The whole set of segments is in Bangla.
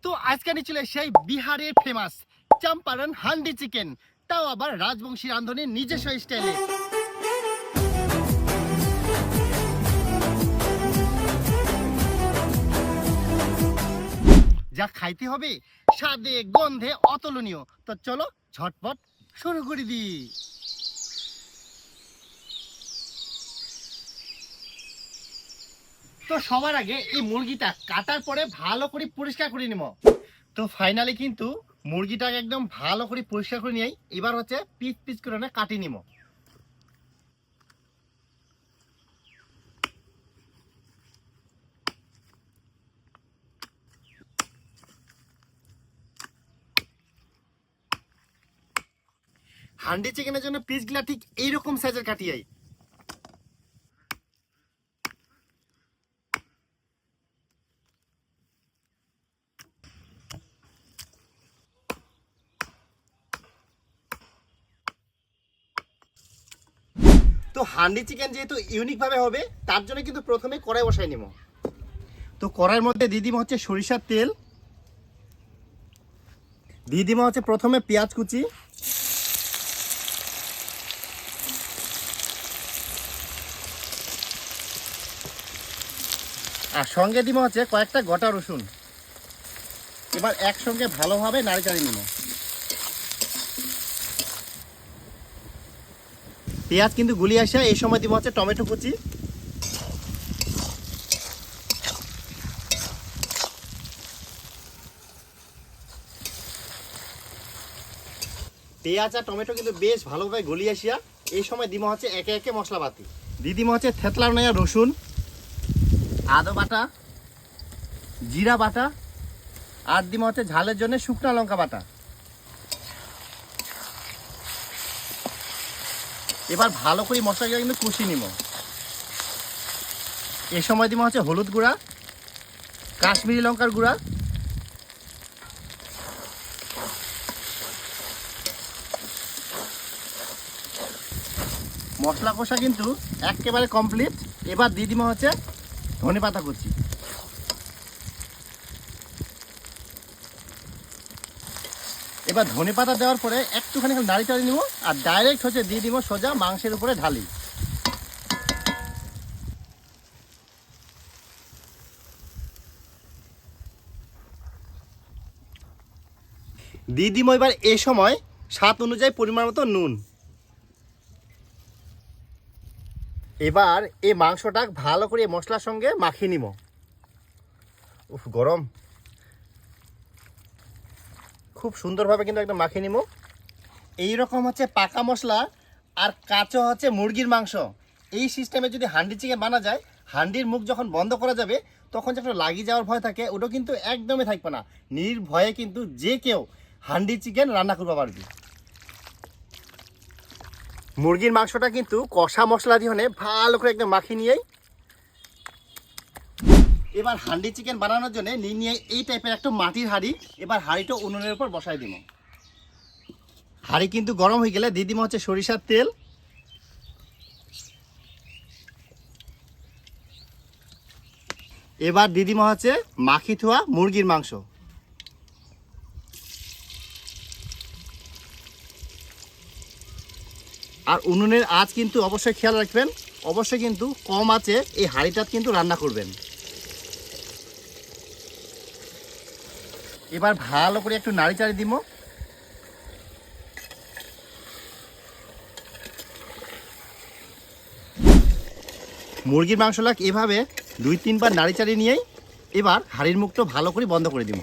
তো আজকে আমি চলে সেই বিহারের ফেমাস চম্পারন হান্ডি চিকেন, তাও আবার রাজবংশী রাঁধুনির নিজস্ব স্টাইলে। যা খাইতে হবে স্বাদে গন্ধে অতুলনীয়। তো চলো ঝটপট শুরু করে দিই। তো সবার আগে এই মুরগিটা কাটার পরে ভালো করে পরিষ্কার করে নিব। তো ফাইনালি কিন্তু মুরগিটাকে একদম ভালো করে পরিষ্কার করে নিয়ে এবার হচ্ছে পিস পিস করে কাটি নিব। হান্ডি চিকেনের জন্য পিসগুলা ঠিক এইরকম সাইজের কাটিয়াই। তো হান্ডি চিকেন যেহেতু ইউনিক ভাবে হবে তার জন্য কিন্তু প্রথমে কড়াই বসাই নিব। তো কড়াইয়ের মধ্যে দিয়ে দিব হচ্ছে সরিষার তেল, দিয়ে দিব হচ্ছে প্রথমে পেঁয়াজ কুচি, আর সঙ্গে দিব হচ্ছে কয়েকটা গোটা রসুন। এবার একসঙ্গে ভালোভাবে নাড়িচাড়ি নিব। পেঁয়াজ কিন্তু গুলিয়ে আসে, এই সময় দিব হচ্ছে টমেটো কুচি, পেঁয়াজ আর টমেটো কিন্তু বেশ ভালোভাবে গলিয়ে আসিয়া এই সময় দিব হচ্ছে একে একে মশলাপাতি। দিয়ে দিব হচ্ছে থেতলা নেয়া রসুন, আদা বাটা, জিরা বাটা, আর দিব হচ্ছে ঝালের জন্য শুকনো লঙ্কা বাটা। এবার ভালো করে মশলাগুলো কিন্তু কষিয়ে নিব। এই সময় দিব হচ্ছে হলুদ গুঁড়া, কাশ্মীরি লঙ্কার গুঁড়া, মশলা কষা কিন্তু একেবারে কমপ্লিট। এবার দিয়ে দিব হচ্ছে ধনেপাতা কুচি। এবার ধনেপাতা দেওয়ার পরে একটুখানি নাড়িচাড়ি নিব আর ডাইরেক্ট হচ্ছে দিয়ে দিব সোজা মাংসের উপরে ঢালি। দিয়ে দিব এবার এই সময় স্বাদ অনুযায়ী পরিমাণ মতো নুন। এবার এই মাংসটা ভালো করে মশলার সঙ্গে মাখিয়ে নিব। উফ গরম, খুব সুন্দরভাবে কিন্তু একদম মাখিয়ে নিব। এইরকম হচ্ছে পাকা মশলা আর কাঁচা হচ্ছে মুরগির মাংস, এই সিস্টেমে যদি হান্ডি চিকেন বানা যায়, হান্ডির মুখ যখন বন্ধ করা যাবে তখন যে একটা লাগিয়ে যাওয়ার ভয় থাকে ওটা কিন্তু একদমই থাকবে না। নির্ভয়ে কিন্তু যে কেউ হান্ডি চিকেন রান্না করতে পারবে। মুরগির মাংসটা কিন্তু কষা মশলা দিয়ে ভালো করে একদম মাখিয়ে নিয়েই এবার হান্ডি চিকেন বানানোর জন্য নিয়ে এই টাইপের একটা মাটির হাঁড়ি। এবার হাঁড়িটা উনুনের উপর বসাই দিব। হাঁড়ি কিন্তু গরম হয়ে গেলে দিয়ে দিব হচ্ছে সরিষার তেল, এবার দিয়ে দিব হচ্ছে মাখি থোয়া মুরগির মাংস। আর উনুনের আঁচ কিন্তু অবশ্যই খেয়াল রাখবেন, অবশ্যই কিন্তু কম আঁচে এই হাঁড়িটা কিন্তু রান্না করবেন। এবার ভালো করে একটু নাড়িচাড়ি দিব। মুরগির মাংসটা এভাবে 2-3 বার নাড়িচাড়ি নিয়েই এবার হাঁড়ির মুখটা ভালো করে বন্ধ করে দিব।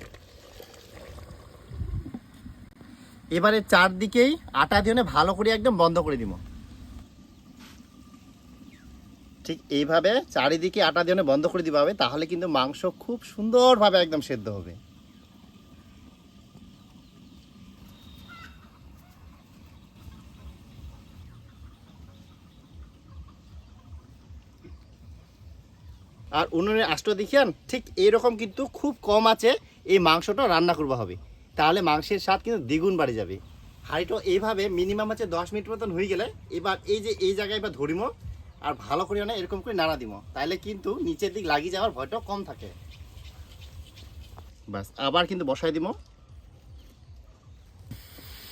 এবারে চারদিকেই আটা দিয়ে ভালো করে একদম বন্ধ করে দিব। ঠিক এইভাবে চারিদিকে আটা দিয়ে বন্ধ করে দিতে হবে, তাহলে কিন্তু মাংস খুব সুন্দরভাবে একদম সেদ্ধ হবে। আর উনুনের আঁচটা দেখিয়ান ঠিক এইরকম কিন্তু খুব কম আছে এই মাংসটা রান্না করবা হবে, তাহলে মাংসের স্বাদ কিন্তু দ্বিগুণ বাড়ে যাবে। হাঁড়িটা এইভাবে মিনিমাম হচ্ছে 10 মিনিট মতন হয়ে গেলে এবার এই জায়গায় এবার ধরিম আর ভালো করে এরকম করে নাড়া দিব, তাহলে কিন্তু নিচের দিক লাগিয়ে যাওয়ার ভয়টা কম থাকে। বাস আবার কিন্তু বসাই দিব।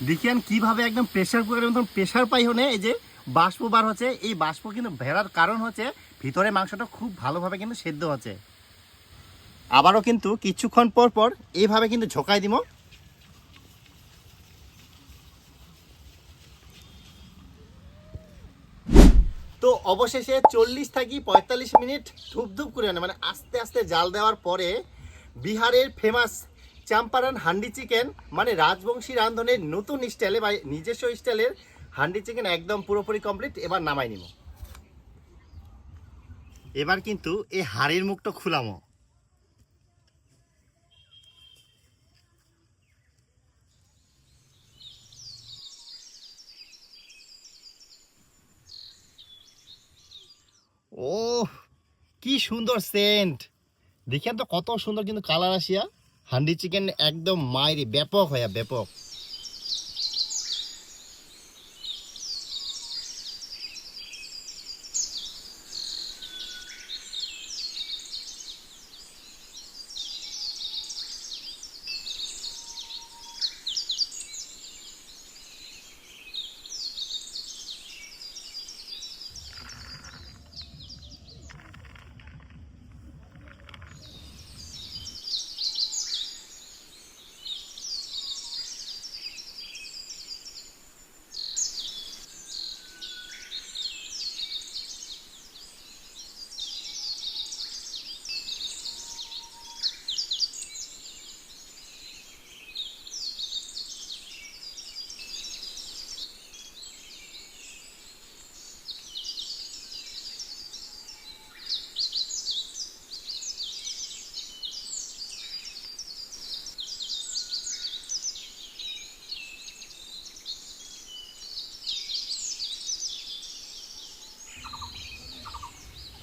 দেখিয়ান কিভাবে একদম প্রেসার কুকারের মতন প্রেসার পাই হনে এই যে বাষ্প বার হচ্ছে। এই বাষ্প কিন্তু ভেড়ার কারণ হচ্ছে ভিতরে মাংসটা খুব ভালোভাবে কিন্তু সেদ্ধ হচ্ছে। আবারও কিন্তু কিছুক্ষণ পর পর এইভাবে কিন্তু ঝোঁকাই দিব। তো অবশেষে 40 থেকে 45 মিনিট ধূপ ধূপ করে মানে আস্তে আস্তে জাল দেওয়ার পরে বিহারের ফেমাস চম্পারন হান্ডি চিকেন মানে রাজবংশী রাঁধনের নতুন স্টাইলে বা নিজস্ব স্টাইলের হান্ডি চিকেন একদম পুরোপুরি কমপ্লিট। এবার নামাই নিব। এবার কিন্তু এই হাড়ির মুখটা খুলামো। ও কি সুন্দর সেন্ট, দেখেন তো কত সুন্দর কিন্তু কালার আসিয়া। হান্ডি চিকেন একদম মাইরি ব্যাপক হইয়া ব্যাপক।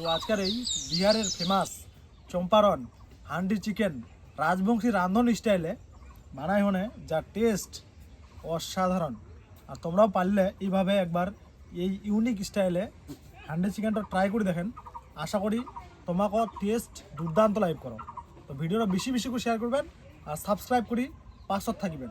তো আজকের এই বিহারের ফেমাস চম্পারন হান্ডি চিকেন রাজবংশী রাঁধন স্টাইলে বানাই হনে যা টেস্ট অসাধারণ। আর তোমরাও পারলে এইভাবে একবার এই ইউনিক স্টাইলে হান্ডি চিকেনটা ট্রাই করে দেখেন। আশা করি তোমাকেও টেস্ট দুর্দান্ত লাইভ করো। তো ভিডিওটা বেশি বেশি করে শেয়ার করবেন আর সাবস্ক্রাইব করি পাশত থাকিবেন।